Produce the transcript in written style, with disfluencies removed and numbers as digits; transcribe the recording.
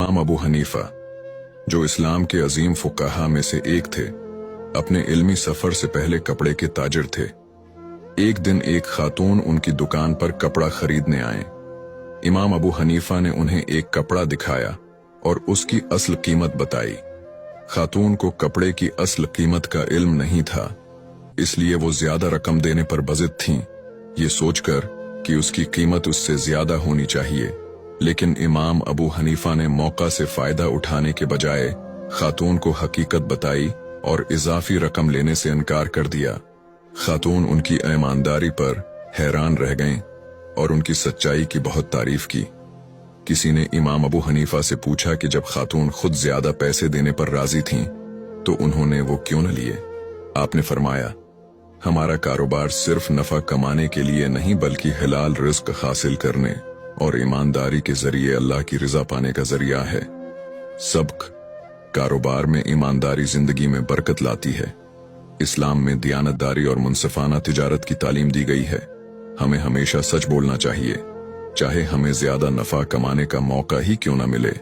इमाम अबू हनीफा, जो इस्लाम के अजीम फुकाहा में से एक थे, अपने इल्मी सफर से पहले कपड़े के ताजिर थे। एक दिन एक खातून उनकी दुकान पर कपड़ा खरीदने आए। इमाम अबू हनीफा ने उन्हें एक कपड़ा दिखाया और उसकी असल कीमत बताई। खातून को कपड़े की असल कीमत का इल्म नहीं था, इसलिए वो ज्यादा रकम देने पर बज़िद थीं, ये सोचकर कि उसकी कीमत उससे ज्यादा होनी चाहिए। लेकिन इमाम अबू हनीफा ने मौका से फायदा उठाने के बजाय खातून को हकीकत बताई और इजाफी रकम लेने से इनकार कर दिया। खातून उनकी ईमानदारी पर हैरान रह गईं और उनकी सच्चाई की बहुत तारीफ की। किसी ने इमाम अबू हनीफा से पूछा कि जब खातून खुद ज्यादा पैसे देने पर राजी थीं, तो उन्होंने वो क्यों न लिए? आपने फरमाया, हमारा कारोबार सिर्फ नफा कमाने के लिए नहीं बल्कि हलाल रिस्क हासिल करने और ईमानदारी के जरिए अल्लाह की रिजा पाने का जरिया है। सबक कारोबार में ईमानदारी जिंदगी में बरकत लाती है। इस्लाम में दियानतदारी और मुनसिफाना तिजारत की तालीम दी गई है। हमें हमेशा सच बोलना चाहिए, चाहे हमें ज्यादा नफा कमाने का मौका ही क्यों न मिले।